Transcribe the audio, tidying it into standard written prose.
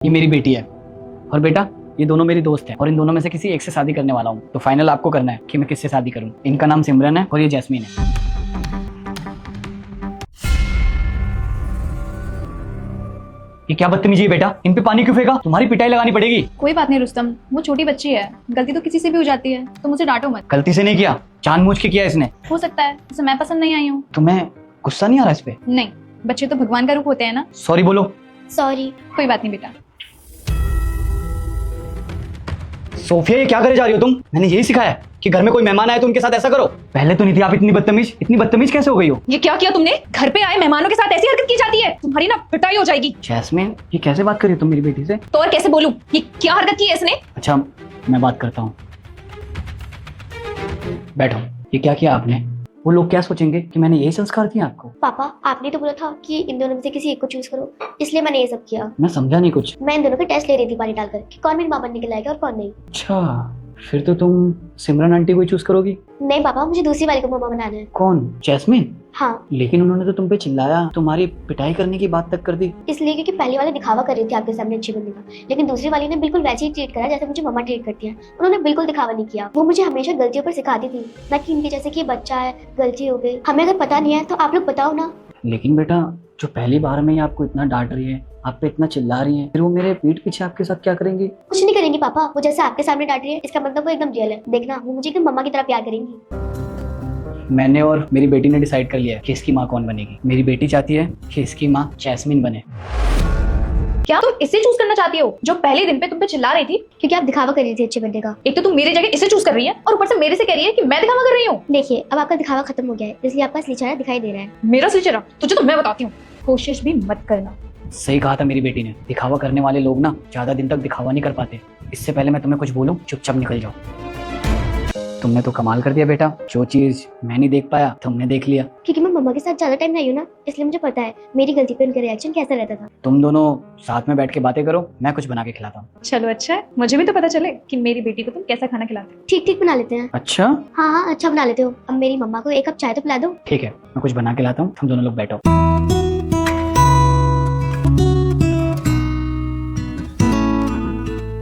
ये मेरी बेटी है और बेटा ये दोनों मेरी दोस्त हैं और इन दोनों में से किसी एक से शादी करने वाला हूँ। तो फाइनल आपको करना है कि मैं किससे शादी करूँ। इनका नाम सिमरन है और ये जैस्मीन है। ये क्या बदतमीजी है बेटा, इन पे पानी क्यों फेंका? तुम्हारी पिटाई लगानी पड़ेगी। कोई बात नहीं रुस्तम, वो छोटी बच्ची है, गलती तो किसी से भी हो जाती है, तो मुझे डांटो मत। गलती से नहीं किया, जानबूझ के किया इसने। हो सकता है जैसे मैं पसंद नहीं आई हूँ। तुम्हें गुस्सा नहीं आ रहा इस पे? नहीं, बच्चे तो भगवान का रूप होते हैं ना। सॉरी बोलो। सॉरी। कोई बात नहीं बेटा। सोफिया ये क्या करे जा रही हो तुम? मैंने यही सिखाया है कि घर में कोई मेहमान आए तो उनके साथ ऐसा करो। पहले तो नहीं थी आप इतनी बदतमीज कैसे हो गई हो? ये क्या किया तुमने? घर पे आए मेहमानों के साथ ऐसी हरकत की जाती है? तुम्हारी ना पिटाई हो जाएगी। जैस्मीन ये कैसे बात कर रही हो तुम मेरी बेटी से? तो और कैसे बोलूं? ये क्या हरकत की है इसने? अच्छा मैं बात करता हूँ, बैठो। ये क्या किया आपने? वो लोग क्या सोचेंगे कि मैंने यही संस्कार दिया आपको? पापा आपने तो बोला था कि इन दोनों में से किसी एक को चूज करो, इसलिए मैंने ये सब किया। मैं समझा नहीं कुछ। मैं इन दोनों के टेस्ट ले रही थी पानी डालकर कि कौन मेरी मां बनने के लायक है और कौन नहीं। अच्छा फिर तो तुम सिमरन आंटी को ही चूज करोगी? नहीं पापा, मुझे दूसरी वाली को मामा बनाना है। कौन? जैस्मीन? हाँ, लेकिन उन्होंने तो तुम पे चिल्लाया, तुम्हारी पिटाई करने की बात तक कर दी। इसलिए क्योंकि पहली वाली दिखावा कर रही थी आपके सामने अच्छी बनने का, लेकिन दूसरी वाली ने बिल्कुल वैसे ही ट्रीट करा जैसे मुझे मम्मा ट्रीट करती है। उन्होंने बिल्कुल दिखावा नहीं किया। वो मुझे हमेशा गलतियों पर सिखाती थी, ना कि इनकी जैसे कि ये बच्चा है गलती हो गई। हमें अगर पता नहीं है तो आप लोग बताओ ना। लेकिन बेटा जो पहली बार में ही आपको इतना डांट रही है, आप पे इतना चिल्ला रही है, फिर वो मेरे पीठ पीछे आपके साथ क्या करेंगी? कुछ नहीं करेंगी पापा, वो जैसे आपके सामने डांट रही है इसका मतलब वो एकदम रियल है। देखना वो मुझे एकदम मम्मा की तरह प्यार करेंगी। मैंने और मेरी बेटी ने डिसाइड कर लिया है कि इसकी माँ कौन बनेगी। मेरी बेटी चाहती है कि इसकी माँ जैस्मीन बने। क्या तुम इसे चूज करना चाहती हो जो पहले दिन पे तुम पे चिल्ला रही थी? क्योंकि आप दिखावा कर रही थी अच्छे बंदे का। एक तो तुम मेरी जगह इसे चूज कर रही है और ऊपर से मेरे से कह रही है कि मैं दिखावा कर रही हूँ। देखिए अब आपका दिखावा खत्म हो गया है, इसलिए आपका असली चेहरा दिखाई दे रहा है। मेरा असली चेहरा तुझे तो मैं बताती हूँ, कोशिश भी मत करना। सही कहा था मेरी बेटी ने, दिखावा करने वाले लोग ना ज्यादा दिन तक दिखावा नहीं कर पाते। इससे पहले मैं तुम्हें कुछ बोलूं चुपचाप निकल जाओ। तुमने तो कमाल कर दिया बेटा, जो चीज मैं नहीं देख पाया तुमने देख लिया। क्योंकि मैं मम्मा के साथ ज्यादा टाइम रही हूँ ना, इसलिए मुझे पता है मेरी गलती पे उनका रिएक्शन कैसा रहता था। तुम दोनों साथ में बैठ के बातें करो, मैं कुछ बना के खिलाता हूँ। चलो अच्छा है, मुझे भी तो पता चले कि मेरी बेटी को तुम कैसा खाना खिलाते हो। ठीक ठीक बना लेते हैं। अच्छा हाँ अच्छा बना लेते हो। अब मेरी मम्मा को एक कप चाय तो पिला दो। ठीक है, मैं कुछ बना के लाता हूँ, तुम दोनों लोग बैठो।